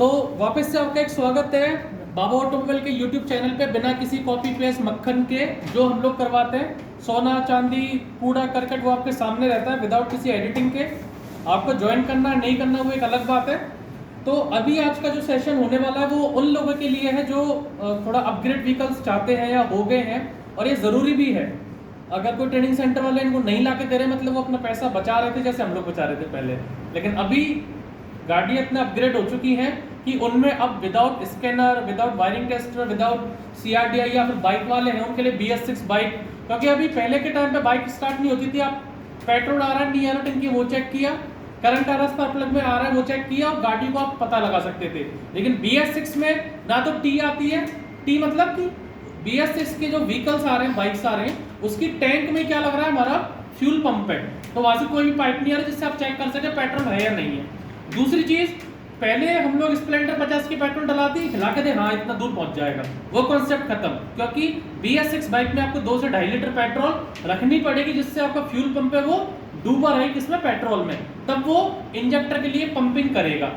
तो वापस से आपका एक स्वागत है बाबा ऑटोमोबाइल के यूट्यूब चैनल पे। बिना किसी कॉपी पेस्ट मक्खन के जो हम लोग करवाते हैं, सोना चांदी कूड़ा करकट वो आपके सामने रहता है विदाउट किसी एडिटिंग के। आपको ज्वाइन करना नहीं करना वो एक अलग बात है। तो अभी आज का जो सेशन होने वाला है वो उन लोगों के लिए है जो थोड़ा अपग्रेड व्हीकल्स चाहते हैं या हो गए हैं, और ये ज़रूरी भी है। अगर कोई ट्रेनिंग सेंटर वाले इनको नहीं ला के दे रहे, मतलब वो अपना पैसा बचा रहे थे जैसे हम लोग बचा रहे थे पहले, लेकिन अभी गाड़ी इतना अपग्रेड हो चुकी है कि उनमें अब without scanner, without wiring tester, without CRDI या फिर बाइक वाले हैं उनके लिए BS6 बाइक। क्योंकि अभी पहले के टाइम पे बाइक स्टार्ट नहीं होती थी, आप पेट्रोल आ रहा है नहीं आ रहा टंकी वो चेक किया, करंट आ रहा है स्पार्क प्लग में आ रहा है वो चेक किया और गाड़ी को आप पता लगा सकते थे। लेकिन BS6 में ना तो T आती है, T मतलब कि BS6 के जो व्हीकल्स आ रहे हैं, बाइक्स आ रहे हैं, उसकी टैंक में क्या लग रहा है, हमारा फ्यूल पंप है। तो वहां से कोई भी पाइप नहीं आ रहा जिससे आप चेक कर सके पेट्रोल है या नहीं है। दूसरी चीज, पहले हम लोग स्प्लेंडर 50 की पेट्रोल डलाती, हिला के दे हाँ इतना दूर पहुंच जाएगा, वो कॉन्सेप्ट खत्म। क्योंकि BS6 बाइक में आपको 2 से 2.5 लीटर पेट्रोल रखनी पड़ेगी जिससे आपका फ्यूल पंप है वो डूबा रहे किसमें, पेट्रोल में, तब वो इंजेक्टर के लिए पंपिंग करेगा।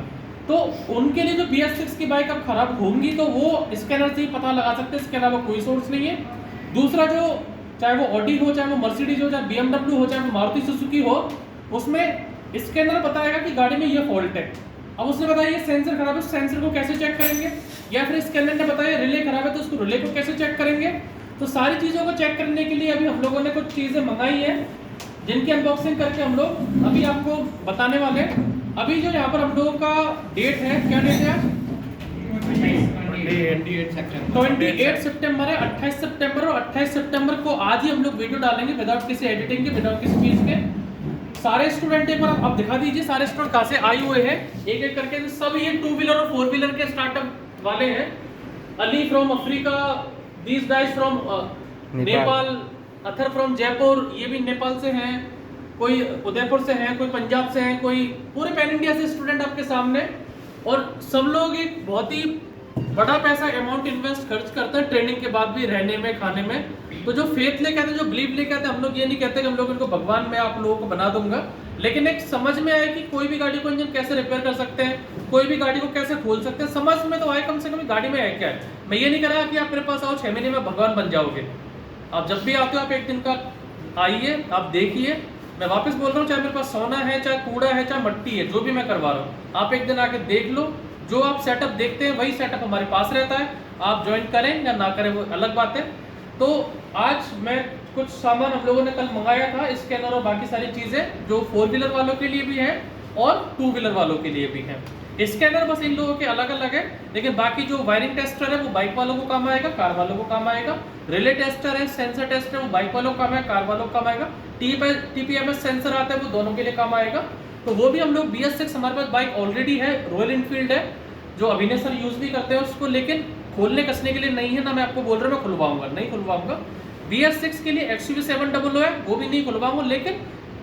तो उनके लिए जो BS6 की बाइक अब खराब होंगी तो वो स्कैनर से ही पता लगा सकते हैं, इसके अलावा कोई सोर्स नहीं है। दूसरा, जो चाहे वो ऑडी हो, चाहे वो मर्सिडीज हो, चाहे BMW हो, चाहे वो मारुति सुजुकी हो, उसमें स्कैनर बताएगा कि गाड़ी में ये फॉल्ट है। अब उसने बताया ये सेंसर खराब है, सेंसर को कैसे चेक करेंगे, या फिर स्कैनर ने बताया रिले खराब है तो उसको रिले को कैसे चेक करेंगे। तो सारी चीज़ों को चेक करने के लिए अभी हम लोगों ने कुछ चीज़ें मंगाई हैं जिनकी अनबॉक्सिंग करके हम लोग अभी आपको बताने वाले हैं। अभी जो यहाँ पर हम लोगों का डेट है, क्या डेट है, 28 सितंबर है। 28 सितंबर और 28 सितंबर को आज ही हम लोग वीडियो डालेंगे विदाउट किसी एडिटिंग के, विदाउट किसी चीज़ के। सारे स्टूडेंट एक बार आप दिखा दीजिए सारे स्टूडेंट कहाँ से आए हुए हैं एक एक करके। सब ये 2 व्हीलर और 4 व्हीलर के स्टार्टअप वाले हैं। Ali from Africa, these guys from Nepal, other from Jaipur, ये भी नेपाल से हैं, कोई उदयपुर से हैं, कोई पंजाब से हैं, कोई पूरे पैन इंडिया से स्टूडेंट आपके सामने। और सब लोग एक बहुत ही बड़ा पैसा अमाउंट इन्वेस्ट खर्च करते हैं ट्रेनिंग के बाद भी, रहने में, खाने में। तो जो फेथ लेके आते हैं, जो बिलीव लेके आते हैं, हम लोग ये नहीं कहते कि हम लोग इनको भगवान में आप लोगों को बना दूंगा, लेकिन एक समझ में आए कि कोई भी गाड़ी को इंजन कैसे रिपेयर कर सकते हैं, कोई भी गाड़ी को कैसे खोल सकते हैं, समझ में तो आए कम से कम गाड़ी में है क्या है। मैं ये नहीं कह रहा कि आप मेरे पास आओ 6 महीने में भगवान बन जाओगे। आप जब भी आते हो आप एक दिन का आइए, आप देखिए। मैं वापस बोल रहा हूँ, चाहे मेरे पास सोना है, चाहे कूड़ा है, चाहे मट्टी है, जो भी मैं करवा रहा हूँ, आप एक दिन आके देख लो। जो आप सेटअप देखते हैं वही सेटअप हमारे पास रहता है। आप ज्वाइन करें या ना करें वो अलग बात है। तो आज मैं कुछ सामान हम लोगों ने कल मंगाया था, स्कैनर और बाकी सारी चीज़ें जो 4 व्हीलर वालों के लिए भी है और 2 व्हीलर वालों के लिए भी है। स्कैनर बस इन लोगों के अलग अलग है, लेकिन बाकी जो वायरिंग टेस्टर है वो बाइक वालों को काम आएगा, कार वालों को काम आएगा। रिले टेस्टर है, सेंसर टेस्टर है, वो बाइक वालों को काम आएगा, कार वालों को काम आएगा। TPMS सेंसर आता है वो दोनों के लिए काम आएगा। तो वो भी हम लोग BS6 हमारे पास बाइक ऑलरेडी है, रॉयल इनफील्ड है, जो अभिनय सर यूज भी करते हैं उसको, लेकिन खोलने कसने के लिए नहीं है ना। मैं आपको बोल रहा हूँ मैं खुलवाऊंगा, नहीं खुलवाऊंगा। BS6 के लिए XUV700 है, वो भी नहीं खुलवाऊंगा, लेकिन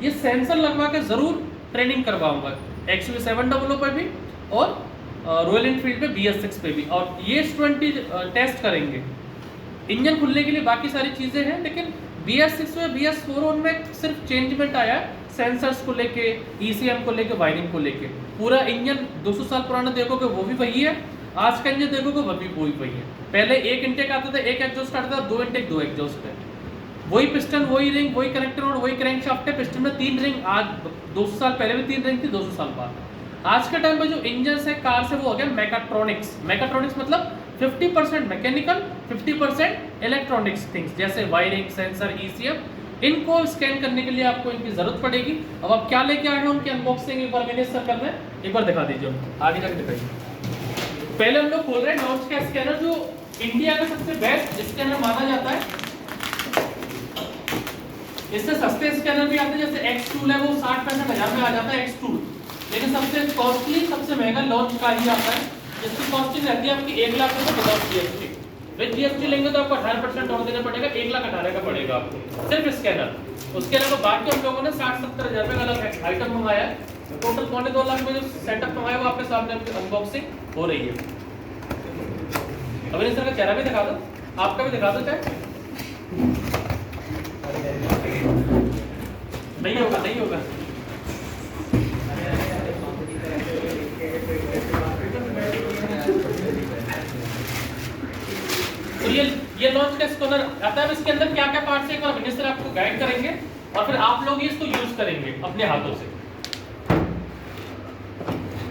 ये सेंसर लगवा के जरूर ट्रेनिंग करवाऊंगा XUV700 पर भी और रॉयल इनफील्ड पे BS6 पे भी। और ये स्टूडेंट टेस्ट करेंगे इंजन खुलने के लिए, बाकी सारी चीज़ें हैं। लेकिन BS6 में BS4 उनमें सिर्फ चेंजमेंट आया है, सेंसर्स को लेके, ECM को लेके, वायरिंग को लेके। पूरा इंजन 200 साल पुराना देखोगे वो भी वही है, आज का इंजन देखोगे वो भी वही है। पहले एक इंटेक आता था, एक एग्जॉस्ट आता था, 2 इंटेक 2 एग्जॉस्ट है, वही पिस्टन, वही रिंग, वही कनेक्टर और वही क्रैंक शाफ्ट है। पिस्टन में 3 रिंग, आज 200 साल पहले भी 3 रिंग थी, 200 साल बाद। आज के टाइम पे जो इंजन है कार से वो हो गया मैकाट्रॉनिक्स। मैकाट्रॉनिक्स मतलब 50% मैकेनिकल, 50% इलेक्ट्रॉनिक्स थिंग्स, जैसे वायरिंग, सेंसर, ECM। इनको स्कैन करने के लिए आपको इनकी जरूरत पड़ेगी। अब आप क्या लेके आए हैं उनकी अनबॉक्सिंग एक बार मैंने सर करना है, एक बार दिखा दीजिए, आगे जाकर दिखाइए। पहले हम लोग खोल रहे हैं नॉच का स्कैनर, जो इंडिया का सबसे बेस्ट स्कैनर माना जाता है। इससे सस्ते स्कैनर भी आते हैं, जैसे X-Tool है, वो 60-65 हज़ार में आ जाता है X-Tool। लेकिन सबसे कॉस्टली, सबसे महंगा लॉन्च का ही आता है, जिसकी कॉस्टिंग रहती है आपकी 1 लाख रुपये विदाउट GST। विद GST लेंगे तो आपको 18% और देना पड़ेगा, 1,18,000 का पड़ेगा आपको सिर्फ स्कैनर। उसके अलावा बाकी हम लोगों ने 60-70 हज़ार रुपये का अलग आइटम मंगाया है। टोटल 2.25 लाख में जो सेटअप मंगाया वो आपके सामने अनबॉक्सिंग हो रही है। अभी सर का चेहरा भी दिखा दो, आपका भी दिखा दो, चाहे नहीं होगा, नहीं होगा। ये लॉन्च का स्कैनर आता है। इसके अंदर क्या क्या पार्ट्स है एक बार विनेश सर आपको गाइड करेंगे और फिर आप लोग इसको यूज करेंगे अपने हाथों से।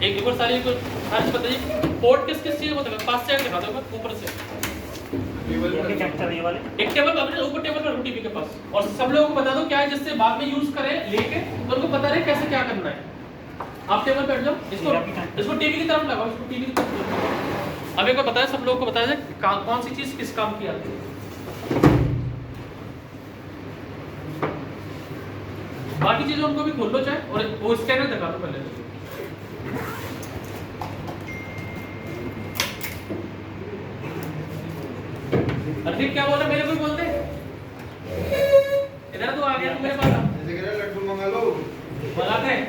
एक बार सारी को आज बताइए पोर्ट किस किस चीज को पास से दिखा दो ऊपर से। ये वाले एक टेबल पर अपने ऊपर टेबल पर टीवी के पास, और सब लोगों को बता दो क्या है जिससे बाद में यूज करें लेके तो उनको पता रहे कैसे क्या करना है। आप टेबल पे बैठ जाओ, इसको टीवी की तरफ लगाओ, इसको टीवी की तरफ लगाओ। अब एक बार बताया सब लोगों को बताया जाए कौन सी चीज किस काम की आती है। बाकी चीजें उनको भी खोल लो चाहे, और वो स्कैनर दिखा दो पहले। अर्थिक क्या बोल रहा मेरे को बोल दे, इधर तो आ गया तू मेरे पास, लड्डू मंगा लो मंगाते हैं।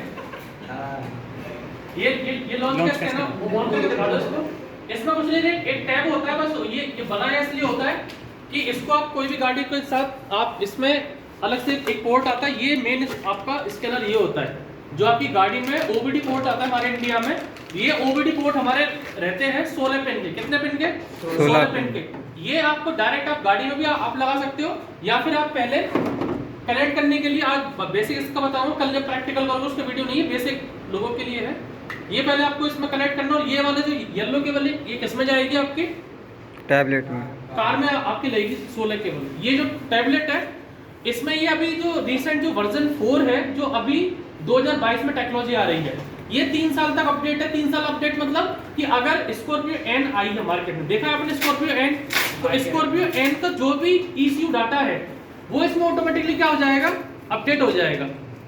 ये लॉन्च का स्कैनर वो ऑन करके दिखा दो इसको। इसमें कुछ नहीं है, एक टैब होता है बस। ये बनाया इसलिए होता है कि इसको आप कोई भी गाड़ी के साथ आप इसमें अलग से एक पोर्ट आता है। ये मेन आपका स्कैनर ये होता है जो आपकी गाड़ी में ओबीडी पोर्ट आता है हमारे इंडिया में। ये ओबीडी पोर्ट हमारे रहते हैं 16 पिन के। कितने पिन के? 16 पिन के। ये आपको डायरेक्ट आप गाड़ी में भी आप लगा सकते हो, या फिर आप पहले कनेक्ट करने के लिए आज बेसिक इसका बताऊं, कल जब प्रैक्टिकल करोगे उसका वीडियो नहीं है, बेसिक लोगों के लिए है। ये पहले आपको इसमें कनेक्ट करना, और ये वाले जो येलो केबल है ये किसमें जाएगी? आपकी टैबलेट में, कार में आपकी लगेगी 16 केबल। ये जो टैबलेट है इसमें ये अभी जो रिसेंट जो वर्जन 4 है जो अभी 2022 में टेक्नोलॉजी आ रही है, ये 3 साल तक अपडेट है। 3 साल अपडेट मतलब कि अगर स्कॉर्पियो एन आई है मार्केट में, देखा आपने स्कॉर्पियो एन, तो स्कॉर्पियो एन का जो भी ECU डाटा है वो इसमें ऑटोमेटिकली क्या हो जाएगा? अपडेट हो जाएगा।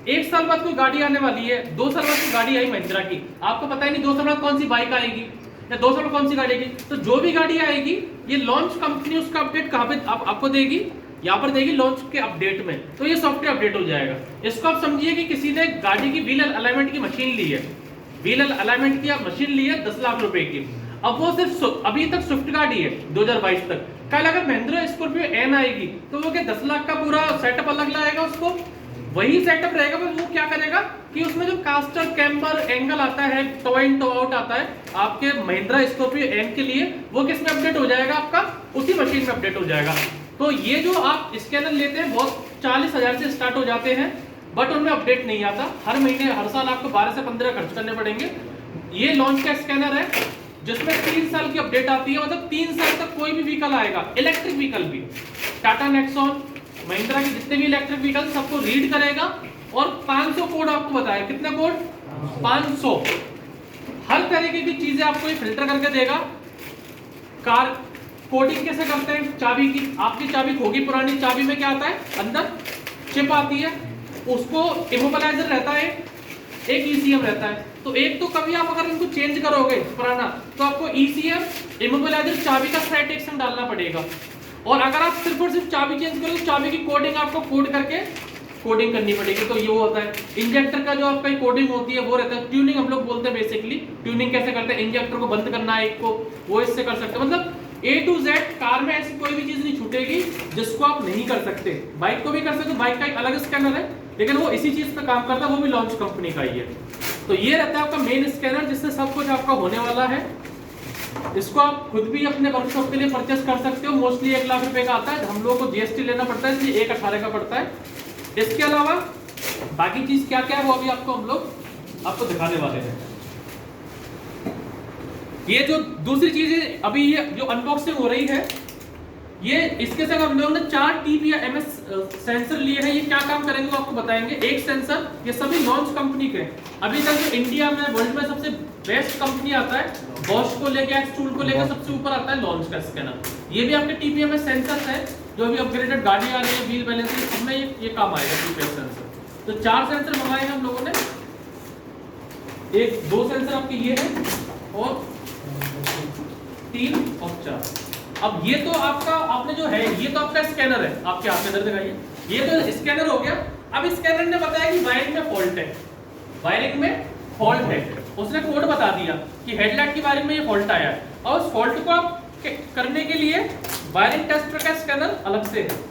1 साल बाद कोई गाड़ी आने वाली है, 2 साल बाद कोई गाड़ी आई महिंद्रा की, आपको पता ही नहीं 2 साल बाद कौन सी बाइक आएगी या 2 साल बाद कौन सी गाड़ी आएगी। तो जो भी गाड़ी आएगी ये लॉन्च कंपनी उसका अपडेट कहाँ पे आपको देगी? यहाँ पर देगी लॉन्च के अपडेट में। तो ये सॉफ्टवेयर अपडेट हो जाएगा। इसको आप समझिए कि किसी ने गाड़ी की व्हील अलाइनमेंट की मशीन ली है, व्हील अलाइनमेंट की मशीन ली है 10 लाख रुपए की। अब वो सिर्फ अभी तक स्विफ्ट गाड़ी है 2022 तक। कल अगर महिंद्रा स्कॉर्पियो एन आएगी तो वो क्या 10 लाख का पूरा सेटअप अलग लाएगा? उसको वही सेटअप रहेगा, पर वो क्या करेगा कि उसमें जो कास्टर कैम्बर एंगल आता है, टो इन टो आउट आता है आपके महिंद्रा स्कॉर्पियो एन के लिए, वो किसमें अपडेट हो जाएगा? आपका उसी मशीन में अपडेट हो जाएगा। तो ये जो आप स्कैनर लेते हैं बहुत 40,000 से स्टार्ट हो जाते हैं, बट उनमें अपडेट नहीं आता। हर महीने हर साल आपको 12 से 15 खर्च करने पड़ेंगे। ये लॉन्च का स्कैनर है जिसमें 3 साल की अपडेट आती है, मतलब 3 साल तक कोई भी व्हीकल आएगा, इलेक्ट्रिक व्हीकल भी, टाटा नेक्सॉन, महिंद्रा के जितने भी इलेक्ट्रिक व्हीकल सबको रीड करेगा और 500 कोड आपको बताया। कितने कोड? 500। हर तरीके की चीजें आपको ये फिल्टर करके देगा। कार कोडिंग कैसे करते हैं चाबी की? आपकी चाबी होगी पुरानी, चाबी में क्या आता है? अंदर चिप आती है, उसको इमोबिलाइजर रहता है, एक ECM रहता है। तो एक तो कभी आप अगर इनको चेंज करोगे पुराना तो आपको ECM इमोबिलाइजर चाबी का सेट एक संग डालना पड़ेगा। और अगर आप सिर्फ और सिर्फ चाबी चेंज करोगे तो चाबी की कोडिंग आपको कोड करके कोडिंग करनी पड़ेगी। तो ये होता है इंजेक्टर का जो आपका कोडिंग होती है वो रहता है। ट्यूनिंग हम लोग बोलते हैं बेसिकली। ट्यूनिंग कैसे करते हैं? इंजेक्टर को बंद करना है एक को, वो इससे कर सकते हैं। मतलब A to Z कार में ऐसी कोई भी चीज नहीं छूटेगी जिसको आप नहीं कर सकते। बाइक को भी कर सकते हो, बाइक का एक अलग स्कैनर है लेकिन वो इसी चीज पे काम करता है, वो भी लॉन्च कंपनी का ही है। तो ये रहता है आपका मेन स्कैनर जिससे सब कुछ आपका होने वाला है। इसको आप खुद भी अपने वर्कशॉप के लिए परचेस कर सकते हो। मोस्टली 1 लाख रुपए का आता है, हम लोगों को GST लेना पड़ता है इसलिए 1,18 का पड़ता है। इसके अलावा बाकी चीज क्या क्या है वो अभी आपको हम लोग आपको दिखाने वाले हैं। ये जो दूसरी चीज है अभी ये जो अनबॉक्सिंग हो रही है, ये इसके साथ हम लोगों ने 4 TPMS सेंसर लिए हैं। ये क्या काम करेंगे वो आपको बताएंगे। एक सेंसर, ये सभी लॉन्च कंपनी के अभी तक जो इंडिया में वर्ल्ड में सबसे बेस्ट कंपनी आता है, बॉश को लेके एक्सटूल को लेकर सबसे ऊपर आता है लॉन्च का स्कैनर। ये भी आपके TPMS सेंसर है जो भी अपग्रेडेड गाड़ी आ रही है, व्हील बैलेंसिंग, इसमें ये काम आएगा TPMS सेंसर। तो 4 सेंसर मंगाए हम लोगों ने। 2 सेंसर आपके ये है और 3 और 4। अब ये तो आपका आपने जो है ये तो आपका स्कैनर है, आपके हाथ में इधर दिखाइए। ये तो स्कैनर हो गया। अब स्कैनर ने बताया कि वायरिंग में फॉल्ट है, वायरिंग में फॉल्ट है। उसने कोड बता दिया कि हेडलाइट की वायरिंग में ये फॉल्ट आया है, और उस फॉल्ट को आप करने के लिए वायरिंग टेस्टर का स्कैनर अलग से है।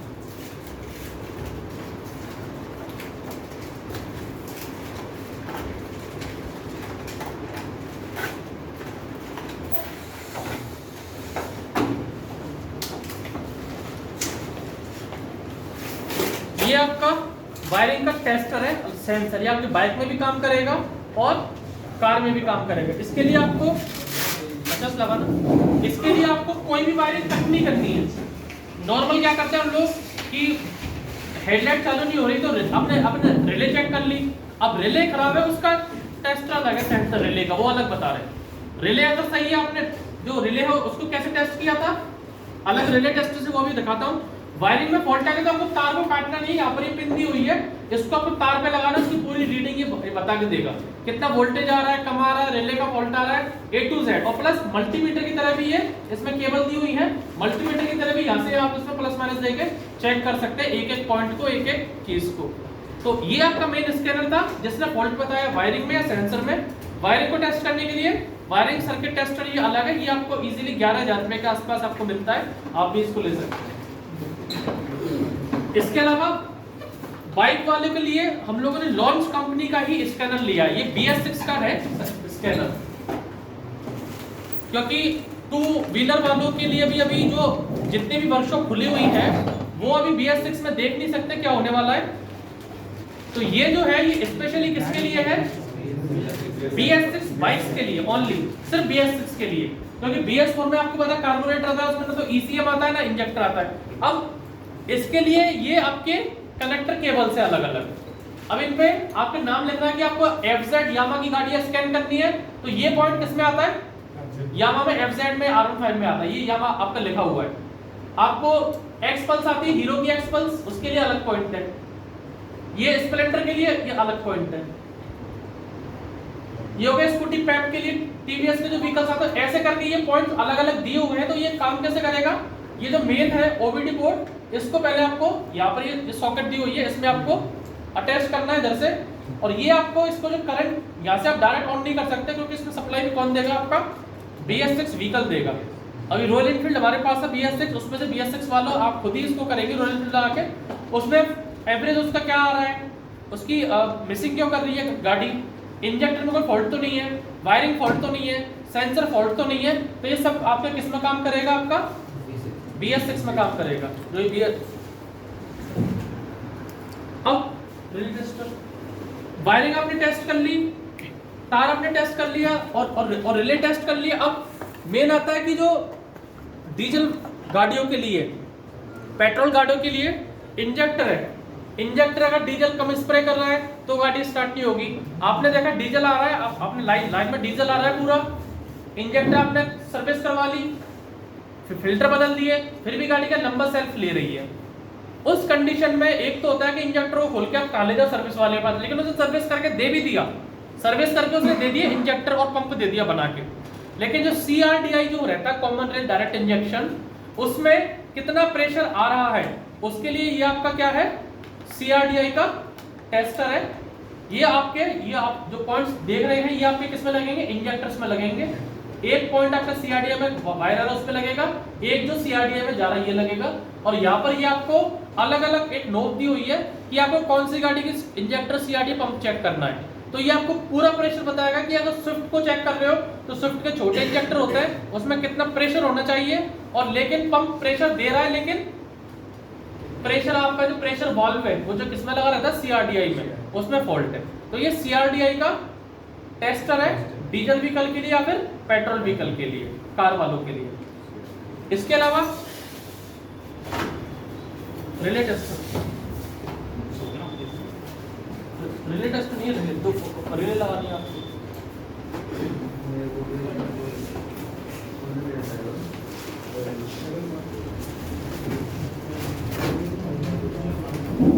आपका वायरिंग का टेस्टर है, सेंसर। ये आपकी बाइक में भी काम करेगा और कार में भी काम करेगा। इसके लिए आपको एडजस्ट लगाना, इसके लिए आपको कोई भी वायरिंग कट नहीं करनी है। नॉर्मल क्या करते हैं हम लोग कि हेडलाइट चालू नहीं हो रही तो अपने रिले चेक कर ली। अब रिले खराब है, उसका टेस्टर अलग है, सेंसर रिले का वो अलग बता रहे। रिले अगर सही है, आपने जो रिले हो उसको कैसे टेस्ट किया था, अलग रिले टेस्टर से वो भी दिखाता हूँ। वायरिंग में फॉल्ट आएगा तो आपको तार को काटना नहीं, यहाँ पर ये पिन दी हुई है, इसको आपको तार पे लगाना, उसकी पूरी रीडिंग ये बता के देगा कितना वोल्टेज आ रहा है, कम आ रहा है, रिले का फॉल्ट आ रहा है, A to Z। और प्लस मल्टीमीटर की तरह भी है, इसमें केबल दी हुई है, मल्टीमीटर की तरह भी यहाँ से आप इसमें प्लस माइनस देके चेक कर सकते हैं एक एक पॉइंट को, एक एक चीज को। तो ये आपका मेन स्कैनर था जिसने फॉल्ट बताया वायरिंग में या सेंसर में। वायरिंग को टेस्ट करने के लिए वायरिंग सर्किट टेस्टर ये अलग है, ये आपको इजीली 11,000 रुपए के आसपास आपको मिलता है, आप भी इसको ले सकते हैं। इसके अलावा बाइक वाले के लिए हम लोगों ने लॉन्च कंपनी का ही स्कैनर लिया है। ये BS6 का है स्कैनर, क्योंकि 2 व्हीलर वालों के लिए भी अभी जो जितने भी वर्कशॉप खुली हुई है वो अभी BS6 में देख नहीं सकते क्या होने वाला है। तो ये जो है ये स्पेशली किसके लिए है, BS6 बाइक्स के लिए ओनली, सिर्फ BS6 के लिए। क्योंकि BS4 में आपको पता कार्बोरेटर आता है, उसमें तो ECM आता है ना, इंजेक्टर आता है। अब इसके लिए ये आपके कनेक्टर केबल से अलग अलग। अब इन पे आपके नाम लिखना है कि आपको FZ यामा की गाड़ी स्कैन करनी है, तो ये पॉइंट किसमें आता है, यामा में, FZ में, R15 में आता है, ये यामा आपका लिखा हुआ है। आपको एक्स पल्स आती है, हीरो की एक्स पल्स, उसके लिए अलग पॉइंट है। ये स्प्लेंडर के लिए ये अलग पॉइंट है। ये हो गया स्कूटी पैप के लिए, TVS के जो व्हीकल्स आते हैं, ऐसे करके ये पॉइंट्स अलग अलग दिए हुए हैं। तो ये काम कैसे करेगा, ये जो मेन है OBD पोर्ट, इसको पहले आपको यहाँ पर ये सॉकेट दी हुई है, इसमें आपको अटैच करना है इधर से। और ये आपको इसको जो करंट यहाँ से आप डायरेक्ट ऑन नहीं कर सकते, क्योंकि इसमें सप्लाई भी कौन देगा, आपका BS6 व्हीकल देगा। अभी रॉयल एनफील्ड हमारे पास है BS6, उसमें से BS6 वालों आप खुद ही इसको करेंगे रॉयल एनफील्ड लगा के। उसमें एवरेज उसका क्या आ रहा है, उसकी मिसिंग क्यों कर रही है गाड़ी, इंजेक्टर में कोई फॉल्ट तो नहीं है, वायरिंग फॉल्ट तो नहीं है, सेंसर फॉल्ट तो नहीं है। तो ये सब आपका किस में काम करेगा, आपका BS6 में काम करेगा। जो अब रिले टेस्टर, वायरिंग आपने टेस्ट कर ली, तार आपने टेस्ट कर लिया और रिले टेस्ट कर लिया। अब मेन आता है कि जो डीजल गाड़ियों के लिए, पेट्रोल गाड़ियों के लिए इंजेक्टर है। इंजेक्टर अगर डीजल कम स्प्रे कर रहा है तो गाड़ी स्टार्ट नहीं होगी। आपने देखा डीजल आ रहा है, आपने लाइन में डीजल आ रहा है पूरा, इंजेक्टर आपने सर्विस करवा ली, फिर फिल्टर बदल दिए, फिर भी गाड़ी का लंबा सेल्फ ले रही है। उस कंडीशन में एक तो होता है कि इंजेक्टर को खोल के आप डाले जाओ सर्विस वाले के पास, लेकिन उसे सर्विस करके दे भी दिया, सर्विस करके उसने दे दिया, इंजेक्टर और पंप दे दिया बना के। लेकिन जो CRDI जो रहता है, कॉमन रेट डायरेक्ट इंजेक्शन, उसमें कितना प्रेशर आ रहा है, उसके लिए ये आपका क्या है, CRDI का टेस्टर है। ये आप जो पॉइंट्स देख रहे हैं ये आपके किस में लगेंगे, इंजेक्टर्स में लगेंगे। एक पॉइंट आपका CRDI में वायर आ रहा है उस पे लगेगा, एक जो CRDI में जा रहा है ये लगेगा। और यहाँ पर ये आपको अलग अलग एक नोट दी हुई है कि आपको कौन सी गाड़ी की इंजेक्टर CRDI पंप चेक करना है। तो ये आपको पूरा प्रेशर बताएगा कि अगर स्विफ्ट को चेक कर रहे हो तो स्विफ्ट के छोटे इंजेक्टर होते हैं, उसमें कितना प्रेशर होना चाहिए, और लेकिन पंप प्रेशर दे रहा है, लेकिन प्रेशर आपका जो प्रेशर वाल्व है वो जो किसमें लगा रहता है, CRDI में, उसमें फॉल्ट है। तो ये CRDI का टेस्टर है डीजल व्हीकल के लिए या फिर पेट्रोल व्हीकल के लिए, कार वालों के लिए। इसके अलावा रिले टेस्टर, रिले टेस्टर नहीं है, तो रिले लगानी है आपको।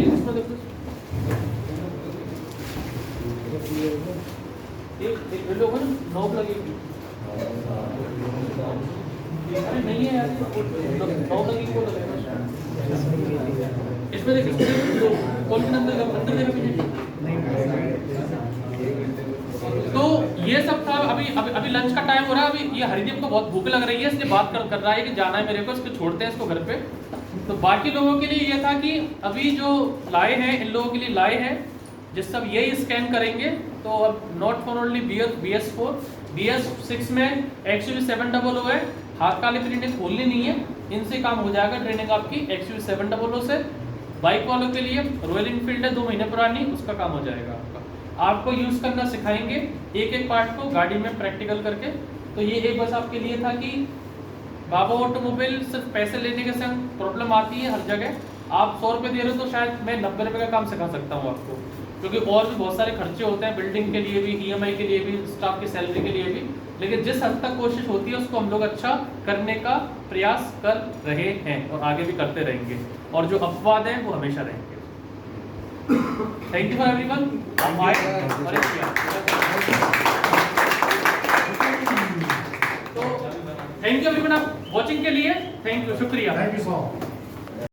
इसमें देखो एक रिले होगा ना, नॉब लगेगी, अरे नहीं है यार, नॉब लगेगी वो लगेगा। इसमें देखो कौन सा अंदर देखो। तो ये सब था। अभी लंच का टाइम हो रहा है, अभी ये हरिदीप को बहुत भूख लग रही है, इसलिए बात कर रहा है कि जाना है मेरे को, इसको छोड़ते हैं इसको घर पे। तो बाकी लोगों के लिए ये था कि अभी जो लाए हैं, इन लोगों के लिए लाए हैं जिस सब यही स्कैन करेंगे। तो अब not for only BS4, BS6 में XUV700 है, हाथ काली ट्रेनिंग खोलनी नहीं है, इनसे काम हो जाएगा ट्रेनिंग आपकी XUV700 से। बाइक वालों के लिए रॉयल इनफील्ड है 2 महीने पुरानी, उसका काम हो जाएगा आपका। आपको यूज़ करना सिखाएंगे एक एक पार्ट को गाड़ी में प्रैक्टिकल करके। तो ये एक बस आपके लिए था कि बाबा ऑटोमोबाइल सिर्फ पैसे लेने के संग प्रॉब्लम आती है हर जगह। आप 100 रुपये दे रहे हो तो शायद मैं 90 रुपये का काम सिखा सकता हूँ आपको, क्योंकि और भी बहुत सारे खर्चे होते हैं बिल्डिंग के लिए भी, EMI के लिए भी, स्टाफ की सैलरी के लिए भी। लेकिन जिस हद तक कोशिश होती है उसको हम लोग अच्छा करने का प्रयास कर रहे हैं और आगे भी करते रहेंगे, और जो अपवाद है वो हमेशा रहेंगे। Thank you for everyone. तो थैंक यू एवरीवन आप वॉचिंग के लिए, थैंक यू, शुक्रिया। Thank you so much.